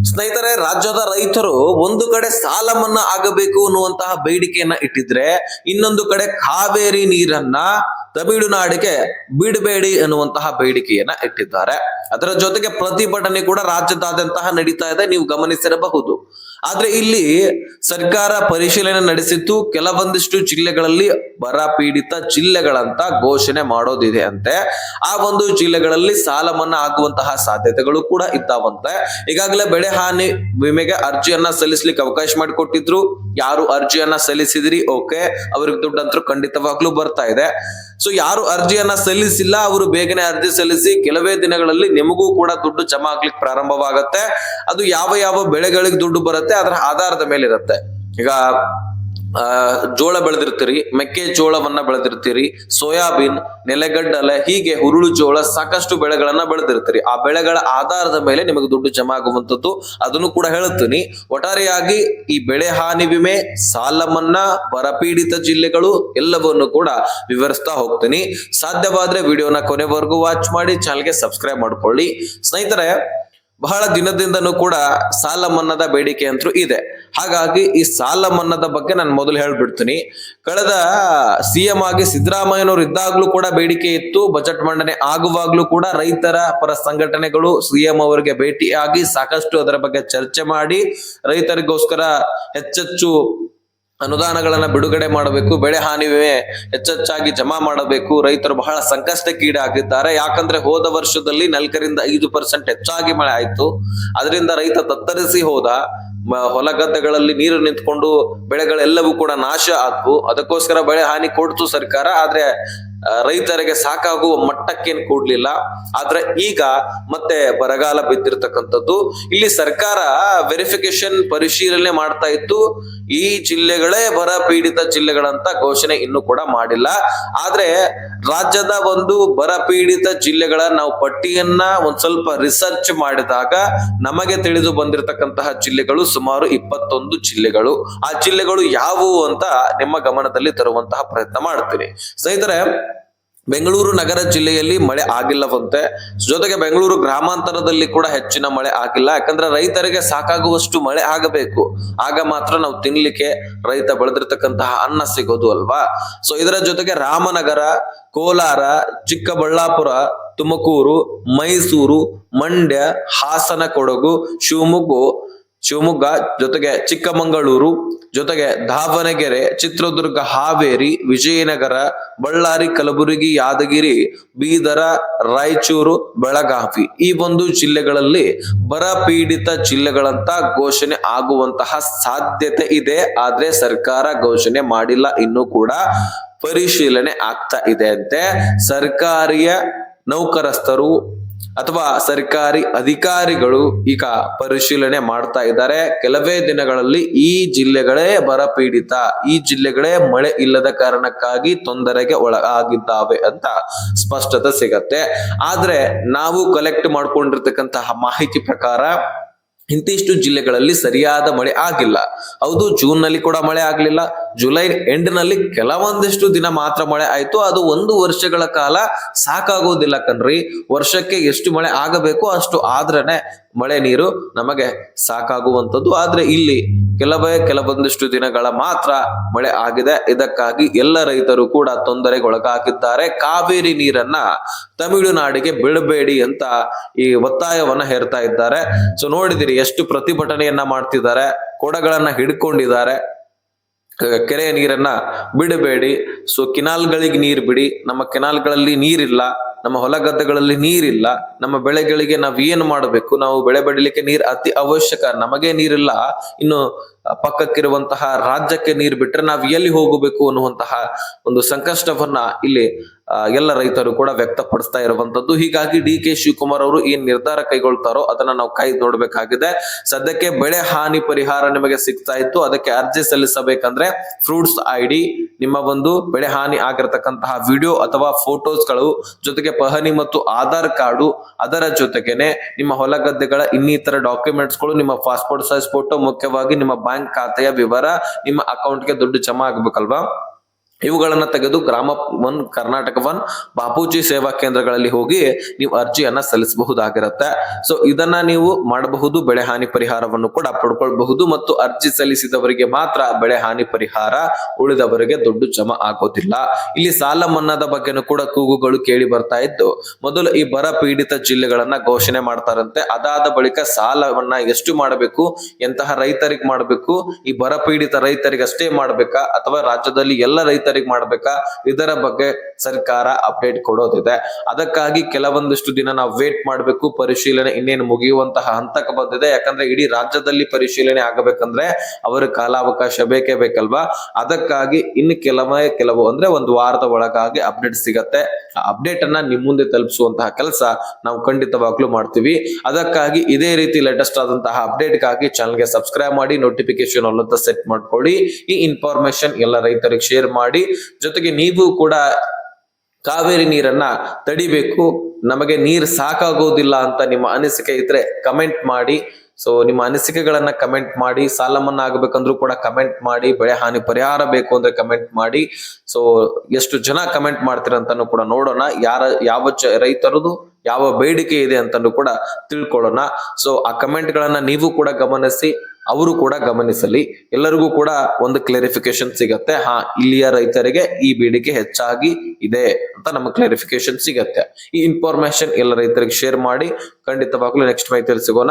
ಸ್ನೇಹಿತರೆ, ರಾಜ್ಯದ ರೈತರು ಒಂದು ಕಡೆ ಸಾಲ ಮನ್ನಾ ಆಗಬೇಕು ಅನ್ನುವಂತಹ ಬೇಡಿಕೆಯನ್ನ ಇಟ್ಟಿದ್ರೆ, ಇನ್ನೊಂದು ಕಡೆ ಕಾವೇರಿ ನೀರನ್ನ ತಮಿಳುನಾಡಿಗೆ ಬಿಡಬೇಡಿ ಅನ್ನುವಂತಹ ಬೇಡಿಕೆಯನ್ನ ಇಟ್ಟಿದ್ದಾರೆ. ಅದರ ಜೊತೆಗೆ ಪ್ರತಿಭಟನೆ ಕೂಡ ರಾಜ್ಯದಾದ್ಯಂತ ನಡೀತಾ ಇದೆ, ನೀವು ಗಮನಿಸಿರಬಹುದು. ಆದ್ರೆ ಇಲ್ಲಿ ಸರ್ಕಾರ ಪರಿಶೀಲನೆ ನಡೆಸಿದ್ದು ಕೆಲವೊಂದಿಷ್ಟು ಜಿಲ್ಲೆಗಳಲ್ಲಿ ಬರ ಪೀಡಿತ ಜಿಲ್ಲೆಗಳಂತ ಘೋಷಣೆ ಮಾಡೋದಿದೆ ಅಂತೆ. ಆ ಒಂದು ಜಿಲ್ಲೆಗಳಲ್ಲಿ ಸಾಲ ಮನ್ನಾ ಆಗುವಂತಹ ಸಾಧ್ಯತೆಗಳು ಕೂಡ ಇದ್ದಾವಂತೆ. ಈಗಾಗಲೇ ಬೆಳೆ ಹಾನಿ ವಿಮೆಗೆ ಅರ್ಜಿಯನ್ನ ಸಲ್ಲಿಸಲಿಕ್ಕೆ ಅವಕಾಶ ಮಾಡಿಕೊಟ್ಟಿದ್ರು. ಯಾರು ಅರ್ಜಿಯನ್ನ ಸಲ್ಲಿಸಿದ್ರಿ, ಓಕೆ, ಅವ್ರಿಗೆ ದುಡ್ಡಂತೂ ಖಂಡಿತವಾಗ್ಲೂ ಬರ್ತಾ ಇದೆ. ಸೊ ಯಾರು ಅರ್ಜಿಯನ್ನ ಸಲ್ಲಿಸಿಲ್ಲ ಅವರು ಬೇಗನೆ ಅರ್ಜಿ ಸಲ್ಲಿಸಿ, ಕೆಲವೇ ದಿನಗಳಲ್ಲಿ ನಿಮಗೂ ಕೂಡ ದುಡ್ಡು ಜಮಾ ಆಗ್ಲಿಕ್ಕೆ ಪ್ರಾರಂಭವಾಗುತ್ತೆ. ಅದು ಯಾವ ಯಾವ ಬೆಳೆಗಳಿಗೆ ದುಡ್ಡು ಬರುತ್ತೆ ಅದರ ಆಧಾರದ ಮೇಲೆ ಇರುತ್ತೆ. ಈಗ ಜೋಳ ಬೆಳೆದಿರ್ತೀರಿ, ಮೆಕ್ಕೆಜೋಳವನ್ನ ಬೆಳೆದಿರ್ತೀರಿ, ಸೋಯಾಬೀನ್, ನೆಲಗಡ್ಡಲೆ, ಹೀಗೆ ಹುರುಳು ಜೋಳ, ಸಾಕಷ್ಟು ಬೆಳೆಗಳನ್ನ ಬೆಳೆದಿರ್ತೀರಿ. ಆ ಬೆಳೆಗಳ ಆಧಾರದ ಮೇಲೆ ನಿಮಗೆ ದುಡ್ಡು ಜಮಾ ಆಗುವಂತದ್ದು, ಅದನ್ನು ಕೂಡ ಹೇಳುತ್ತೀನಿ. ಒಟ್ಟಾರೆಯಾಗಿ ಈ ಬೆಳೆ ಹಾನಿ ವಿಮೆ, ಸಾಲ ಮನ್ನಾ, ಬರಪೀಡಿತ ಜಿಲ್ಲೆಗಳು ಎಲ್ಲವನ್ನು ಕೂಡ ವಿವರಿಸ್ತಾ ಹೋಗ್ತೀನಿ. ಸಾಧ್ಯವಾದ್ರೆ ವಿಡಿಯೋನ ಕೊನೆವರೆಗೂ ವಾಚ್ ಮಾಡಿ, ಚಾನಲ್ಗೆ ಸಬ್ಸ್ಕ್ರೈಬ್ ಮಾಡ್ಕೊಳ್ಳಿ. ಸ್ನೇಹಿತರೆ, ಬಹಳ ದಿನದಿಂದನೂ ಕೂಡ ಸಾಲ ಮನ್ನಾದ ಬೇಡಿಕೆ ಅಂತೂ ಇದೆ. ಹಾಗಾಗಿ ಈ ಸಾಲ ಮನ್ನಾದ ಬಗ್ಗೆ ನಾನು ಮೊದಲು ಹೇಳ್ಬಿಡ್ತೀನಿ. ಕಳೆದ ಸಿಎಂ ಆಗಿ ಸಿದ್ದರಾಮಯ್ಯನವರು ಇದ್ದಾಗ್ಲೂ ಕೂಡ ಬೇಡಿಕೆ ಇತ್ತು. ಬಜೆಟ್ ಮಂಡನೆ ಆಗುವಾಗ್ಲೂ ಕೂಡ ರೈತರ ಪರ ಸಂಘಟನೆಗಳು ಸಿಎಂ ಅವರಿಗೆ ಭೇಟಿಯಾಗಿ ಸಾಕಷ್ಟು ಅದರ ಬಗ್ಗೆ ಚರ್ಚೆ ಮಾಡಿ ರೈತರಿಗೋಸ್ಕರ ಹೆಚ್ಚೆಚ್ಚು ಅನುದಾನಗಳನ್ನ ಬಿಡುಗಡೆ ಮಾಡಬೇಕು, ಬೆಳೆ ಹಾನಿ ವಿಮೆ ಹೆಚ್ಚೆಚ್ಚಾಗಿ ಜಮಾ ಮಾಡಬೇಕು. ರೈತರು ಬಹಳ ಸಂಕಷ್ಟಕ್ಕೀಡಾಗಿದ್ದಾರೆ. ಯಾಕಂದ್ರೆ ಹೋದ ವರ್ಷದಲ್ಲಿ 4-5% ಹೆಚ್ಚಾಗಿ ಮಳೆ ಆಯ್ತು. ಅದರಿಂದ ರೈತ ತತ್ತರಿಸಿ ಹೋದ. ಹೊಲ ಗದ್ದೆಗಳಲ್ಲಿ ನೀರು ನಿಂತ್ಕೊಂಡು ಬೆಳೆಗಳೆಲ್ಲವೂ ಕೂಡ ನಾಶ ಆದ್ವು. ಅದಕ್ಕೋಸ್ಕರ ಬೆಳೆ ಹಾನಿ ಕೊಡ್ತು ಸರ್ಕಾರ. ಆದ್ರೆ ರೈತರಿಗೆ ಸಾಕಾಗುವ ಮಟ್ಟಕ್ಕೇನು ಕೊಡ್ಲಿಲ್ಲ. ಆದ್ರೆ ಈಗ ಮತ್ತೆ ಬರಗಾಲ ಬಿದ್ದಿರ್ತಕ್ಕಂಥದ್ದು. ಇಲ್ಲಿ ಸರ್ಕಾರ ವೆರಿಫಿಕೇಶನ್ ಪರಿಶೀಲನೆ ಮಾಡ್ತಾ ಇತ್ತು. ಈ ಜಿಲ್ಲೆಗಳೇ ಬರ ಪೀಡಿತ ಜಿಲ್ಲೆಗಳಂತ ಘೋಷಣೆ ಇನ್ನೂ ಕೂಡ ಮಾಡಿಲ್ಲ. ಆದ್ರೆ ರಾಜ್ಯದ ಒಂದು ಬರ ಪೀಡಿತ ಜಿಲ್ಲೆಗಳ ನಾವು ಪಟ್ಟಿಯನ್ನ ಒಂದ್ ಸ್ವಲ್ಪ ರಿಸರ್ಚ್ ಮಾಡಿದಾಗ ನಮಗೆ ತಿಳಿದು ಬಂದಿರತಕ್ಕಂತಹ ಜಿಲ್ಲೆಗಳು ಸುಮಾರು 21 ಜಿಲ್ಲೆಗಳು. ಆ ಜಿಲ್ಲೆಗಳು ಯಾವುವು ಅಂತ ನಿಮ್ಮ ಗಮನದಲ್ಲಿ ತರುವಂತಹ ಪ್ರಯತ್ನ ಮಾಡ್ತೀನಿ. ಸ್ನೇಹಿತರೆ, ಬೆಂಗಳೂರು ನಗರ ಜಿಲ್ಲೆಯಲ್ಲಿ ಮಳೆ ಆಗಿಲ್ಲವಂತೆ. ಜೊತೆಗೆ ಬೆಂಗಳೂರು ಗ್ರಾಮಾಂತರದಲ್ಲಿ ಕೂಡ ಹೆಚ್ಚಿನ ಮಳೆ ಆಗಿಲ್ಲ. ಯಾಕಂದ್ರೆ ರೈತರಿಗೆ ಸಾಕಾಗುವಷ್ಟು ಮಳೆ ಆಗಬೇಕು, ಆಗ ಮಾತ್ರ ನಾವು ತಿನ್ಲಿಕ್ಕೆ ರೈತ ಬೆಳೆದಿರ್ತಕ್ಕಂತಹ ಅನ್ನ ಸಿಗೋದು ಅಲ್ವಾ. ಸೊ ಇದರ ಜೊತೆಗೆ ರಾಮನಗರ, ಕೋಲಾರ, ಚಿಕ್ಕಬಳ್ಳಾಪುರ, ತುಮಕೂರು, ಮೈಸೂರು, ಮಂಡ್ಯ, ಹಾಸನ, ಕೊಡಗು, ಶಿವಮೊಗ್ಗ, ಜೊತೆಗೆ ಚಿಕ್ಕಮಗಳೂರು, ಜೊತೆಗೆ ದಾವಣಗೆರೆ, ಚಿತ್ರದುರ್ಗ, ಹಾವೇರಿ, ವಿಜಯನಗರ, ಬಳ್ಳಾರಿ, ಕಲಬುರಗಿ, ಯಾದಗಿರಿ, ಬೀದರ, ರಾಯಚೂರು, ಬೆಳಗಾವಿ, ಈ ಒಂದು ಜಿಲ್ಲೆಗಳಲ್ಲಿ ಬರ ಪೀಡಿತ ಜಿಲ್ಲೆಗಳಂತ ಘೋಷಣೆ ಆಗುವಂತಹ ಸಾಧ್ಯತೆ ಇದೆ. ಆದ್ರೆ ಸರ್ಕಾರ ಘೋಷಣೆ ಮಾಡಿಲ್ಲ, ಇನ್ನೂ ಕೂಡ ಪರಿಶೀಲನೆ ಆಗ್ತಾ ಇದೆ ಅಂತೆ. ಸರ್ಕಾರಿಯ ನೌಕರಸ್ಥರು ಅಥವಾ ಸರ್ಕಾರಿ ಅಧಿಕಾರಿಗಳು ಈಗ ಪರಿಶೀಲನೆ ಮಾಡ್ತಾ ಇದ್ದಾರೆ. ಕೆಲವೇ ದಿನಗಳಲ್ಲಿ ಈ ಜಿಲ್ಲೆಗಳೇ ಬರ ಪೀಡಿತ, ಈ ಜಿಲ್ಲೆಗಳೇ ಮಳೆ ಇಲ್ಲದ ಕಾರಣಕ್ಕಾಗಿ ತೊಂದರೆಗೆ ಒಳಗಾಗಿದ್ದಾವೆ ಅಂತ ಸ್ಪಷ್ಟತೆ ಸಿಗತ್ತೆ. ಆದ್ರೆ ನಾವು ಕಲೆಕ್ಟ್ ಮಾಡ್ಕೊಂಡಿರ್ತಕ್ಕಂತಹ ಮಾಹಿತಿ ಪ್ರಕಾರ ಇಂತಿಷ್ಟು ಜಿಲ್ಲೆಗಳಲ್ಲಿ ಸರಿಯಾದ ಮಳೆ ಆಗಿಲ್ಲ. ಹೌದು, ಜೂನ್ ನಲ್ಲಿ ಕೂಡ ಮಳೆ ಆಗ್ಲಿಲ್ಲ. ಜುಲೈ ಎಂಡ್ ನಲ್ಲಿ ಕೆಲವೊಂದಿಷ್ಟು ದಿನ ಮಾತ್ರ ಮಳೆ ಆಯ್ತು. ಅದು 1 ವರ್ಷಗಳ ಕಾಲ ಸಾಕಾಗೋದಿಲ್ಲ ಕಣ್ರಿ. ವರ್ಷಕ್ಕೆ ಎಷ್ಟು ಮಳೆ ಆಗಬೇಕು ಅಷ್ಟು ಆದ್ರೇನೆ ಮಳೆ ನೀರು ನಮಗೆ ಸಾಕಾಗುವಂಥದ್ದು. ಆದ್ರೆ ಇಲ್ಲಿ ಕೆಲವೊಂದಿಷ್ಟು ದಿನಗಳ ಮಾತ್ರ ಮಳೆ ಆಗಿದೆ. ಇದಕ್ಕಾಗಿ ಎಲ್ಲ ರೈತರು ಕೂಡ ತೊಂದರೆಗೊಳಗಾಗಿದ್ದಾರೆ. ಕಾವೇರಿ ನೀರನ್ನ ತಮಿಳುನಾಡಿಗೆ ಬಿಡಬೇಡಿ ಅಂತ ಈ ಒತ್ತಾಯವನ್ನ ಹೇರ್ತಾ ಇದ್ದಾರೆ. ಸೊ ನೋಡಿದಿರಿ ಎಷ್ಟು ಪ್ರತಿಭಟನೆಯನ್ನ ಮಾಡ್ತಿದ್ದಾರೆ, ಕೊಡಗಳನ್ನ ಹಿಡ್ಕೊಂಡಿದ್ದಾರೆ. ಕೆರೆಯ ನೀರನ್ನ ಬಿಡಬೇಡಿ, ಸೊ ಕೆನಾಲ್ಗಳಿಗೆ ನೀರು ಬಿಡಿ. ನಮ್ಮ ಕೆನಾಲ್ಗಳಲ್ಲಿ ನೀರಿಲ್ಲ, ನಮ್ಮ ಹೊಲ ಗದ್ದೆಗಳಲ್ಲಿ ನೀರಿಲ್ಲ, ನಮ್ಮ ಬೆಳೆಗಳಿಗೆ ನಾವ್ ಏನ್ ಮಾಡಬೇಕು? ನಾವು ಬೆಳೆ ಬೆಳಿಲಿಕ್ಕೆ ನೀರ್ ಅತಿ ಅವಶ್ಯಕ. ನಮಗೆ ನೀರಿಲ್ಲ, ಇನ್ನು ಪಕ್ಕಕ್ಕಿರುವಂತಹ ರಾಜ್ಯಕ್ಕೆ ನೀರು ಬಿಟ್ರೆ ನಾವ್ ಎಲ್ಲಿ ಹೋಗಬೇಕು ಅನ್ನುವಂತಹ ಒಂದು ಸಂಕಷ್ಟವನ್ನ ಇಲ್ಲಿ ಎಲ್ಲ ರೈತರು ಕೂಡ ವ್ಯಕ್ತಪಡಿಸ್ತಾ ಇರುವಂತದ್ದು. ಹೀಗಾಗಿ ಡಿ.ಕೆ. ಶಿವಕುಮಾರ್ ಅವರು ಏನ್ ನಿರ್ಧಾರ ಕೈಗೊಳ್ತಾರೋ ಅದನ್ನ ನಾವು ಕಾಯ್ದು ನೋಡ್ಬೇಕಾಗಿದೆ. ಸದ್ಯಕ್ಕೆ ಬೆಳೆ ಹಾನಿ ಪರಿಹಾರ ನಿಮಗೆ ಸಿಗ್ತಾ ಇತ್ತು, ಅದಕ್ಕೆ ಅರ್ಜಿ ಸಲ್ಲಿಸಬೇಕಂದ್ರೆ ಫ್ರೂಟ್ಸ್ ID, ನಿಮ್ಮ ಒಂದು ಬೆಳೆ ಹಾನಿ ಆಗಿರತಕ್ಕಂತಹ ವಿಡಿಯೋ ಅಥವಾ ಫೋಟೋಸ್ಗಳು, ಜೊತೆಗೆ ಪಹಣಿ ಮತ್ತು ಆಧಾರ್ ಕಾರ್ಡು, ಅದರ ಜೊತೆಗೇನೆ ನಿಮ್ಮ ಹೊಲ ಗದ್ದೆಗಳ ಇನ್ನಿತರ ಡಾಕ್ಯುಮೆಂಟ್ಸ್ಗಳು, ನಿಮ್ಮ ಪಾಸ್ಪೋರ್ಟ್ ಸೈಜ್ ಫೋಟೋ, ಮುಖ್ಯವಾಗಿ ನಿಮ್ಮ ಬ್ಯಾಂಕ್ ಖಾತೆಯ ವಿವರ, ನಿಮ್ಮ ಅಕೌಂಟ್ಗೆ ದುಡ್ಡು ಜಮಾ ಆಗ್ಬೇಕಲ್ವಾ. ಇವುಗಳನ್ನ ತೆಗೆದು ಗ್ರಾಮ ಒನ್, ಕರ್ನಾಟಕ ಒನ್, ಬಾಪೂಜಿ ಸೇವಾ ಕೇಂದ್ರಗಳಲ್ಲಿ ಹೋಗಿ ನೀವು ಅರ್ಜಿಯನ್ನ ಸಲ್ಲಿಸಬಹುದಾಗಿರುತ್ತೆ. ಸೊ ಇದನ್ನ ನೀವು ಮಾಡಬಹುದು. ಬೆಳೆ ಹಾನಿ ಪರಿಹಾರವನ್ನು ಕೂಡ ಪಡ್ಕೊಳ್ಬಹುದು ಮತ್ತು ಅರ್ಜಿ ಸಲ್ಲಿಸಿದವರಿಗೆ ಮಾತ್ರ ಬೆಳೆ ಹಾನಿ ಪರಿಹಾರ, ಉಳಿದವರಿಗೆ ದುಡ್ಡು ಜಮಾ ಆಗೋದಿಲ್ಲ. ಇಲ್ಲಿ ಸಾಲ ಮನ್ನಾದ ಬಗ್ಗೆನೂ ಕೂಡ ಕೂಗುಗಳು ಕೇಳಿ ಬರ್ತಾ ಇದ್ದು, ಮೊದಲು ಈ ಬರ ಪೀಡಿತ ಜಿಲ್ಲೆಗಳನ್ನ ಘೋಷಣೆ ಮಾಡ್ತಾರಂತೆ. ಅದಾದ ಬಳಿಕ ಸಾಲವನ್ನ ಎಷ್ಟು ಮಾಡಬೇಕು, ಎಂತಹ ರೈತರಿಗೆ ಮಾಡಬೇಕು, ಈ ಬರ ಪೀಡಿತ ರೈತರಿಗೆ ಅಷ್ಟೇ ಮಾಡ್ಬೇಕಾ ಅಥವಾ ರಾಜ್ಯದಲ್ಲಿ ಎಲ್ಲ ರೈತರಿಗೆ ಮಾಡ್ಬೇಕಾ, ಇದರ ಬಗ್ಗೆ ಸರ್ಕಾರ ಅಪ್ಡೇಟ್ ಕೊಡೋದಿದೆ. ಅದಕ್ಕಾಗಿ ಕೆಲವೊಂದಿಷ್ಟು ದಿನ ನಾವು ವೇಟ್ ಮಾಡಬೇಕು. ಪರಿಶೀಲನೆ ಇನ್ನೇನು ಮುಗಿಯುವಂತಹ ಹಂತಕ್ಕೆ ಬಂದಿದೆ. ಯಾಕಂದ್ರೆ ಇಡೀ ರಾಜ್ಯದಲ್ಲಿ ಪರಿಶೀಲನೆ ಆಗಬೇಕಂದ್ರೆ ಅವರ ಕಾಲಾವಕಾಶ ಬೇಕೇ ಬೇಕಲ್ವಾ. ಅದಕ್ಕಾಗಿ ಇನ್ನು ಕೆಲವು ಅಂದ್ರೆ ಒಂದು ವಾರದ ಒಳಗಾಗಿ ಅಪ್ಡೇಟ್ ಸಿಗತ್ತೆ. ಆ ಅಪ್ಡೇಟ್ ಅನ್ನ ನಿಮ್ ಮುಂದೆ ತಲುಪಿಸುವಂತಹ ಕೆಲಸ ನಾವು ಖಂಡಿತವಾಗ್ಲೂ ಮಾಡ್ತೀವಿ. ಅದಕ್ಕಾಗಿ ಇದೇ ರೀತಿ ಲೇಟೆಸ್ಟ್ ಆದಂತಹ ಅಪ್ಡೇಟ್ಗಾಗಿ ಚಾನಲ್ಗೆ ಸಬ್ಸ್ಕ್ರೈಬ್ ಮಾಡಿ, ನೋಟಿಫಿಕೇಶನ್ ಆಲ್ ಅಂತ ಸೆಟ್ ಮಾಡ್ಕೊಳ್ಳಿ. ಈ ಇನ್ಫಾರ್ಮೇಶನ್ ಎಲ್ಲ ರೈತರಿಗೆ ಶೇರ್ ಮಾಡಿ. ಜೊತೆಗೆ ನೀವು ಕೂಡ ಕಾವೇರಿ ನೀರನ್ನ ತಡಿಬೇಕು, ನಮಗೆ ನೀರು ಸಾಕಾಗೋದಿಲ್ಲ ಅಂತ ನಿಮ್ಮ ಅನಿಸಿಕೆ ಇದ್ರೆ ಕಮೆಂಟ್ ಮಾಡಿ. ಸೊ ನಿಮ್ಮ ಅನಿಸಿಕೆಗಳನ್ನ ಕಮೆಂಟ್ ಮಾಡಿ. ಸಾಲ ಮನ್ನಾ ಆಗ್ಬೇಕಂದ್ರೂ ಕೂಡ ಕಮೆಂಟ್ ಮಾಡಿ. ಬೆಳೆ ಹಾನಿ ಪರಿಹಾರ ಬೇಕು ಅಂದ್ರೆ ಕಮೆಂಟ್ ಮಾಡಿ. ಸೊ ಎಷ್ಟು ಜನ ಕಮೆಂಟ್ ಮಾಡ್ತೀರ ಅಂತಾನು ಕೂಡ ನೋಡೋಣ. ಯಾವ ರೈತರದು ಯಾವ ಬೇಡಿಕೆ ಇದೆ ಅಂತಾನು ಕೂಡ ತಿಳ್ಕೊಳ್ಳೋಣ. ಸೊ ಆ ಕಮೆಂಟ್ ಗಳನ್ನ ನೀವು ಕೂಡ ಗಮನಿಸಿ, ಅವರು ಕೂಡ ಗಮನಿಸಲಿ. ಎಲ್ಲರಿಗೂ ಕೂಡ ಒಂದು ಕ್ಲಾರಿಫಿಕೇಶನ್ ಸಿಗತ್ತೆ. ಇಲ್ಲಿಯ ರೈತರಿಗೆ ಈ ಬೇಡಿಕೆ ಹೆಚ್ಚಾಗಿ ಇದೆ ಅಂತ ನಮಗೆ ಕ್ಲಾರಿಫಿಕೇಶನ್ ಸಿಗತ್ತೆ. ಈ ಇನ್ಫಾರ್ಮೇಶನ್ ಎಲ್ಲ ರೈತರಿಗೆ ಶೇರ್ ಮಾಡಿ. ಖಂಡಿತವಾಗ್ಲೂ ನೆಕ್ಸ್ಟ್ ಮಾಹಿತಿಯಲ್ಲಿ ಸಿಗೋಣ.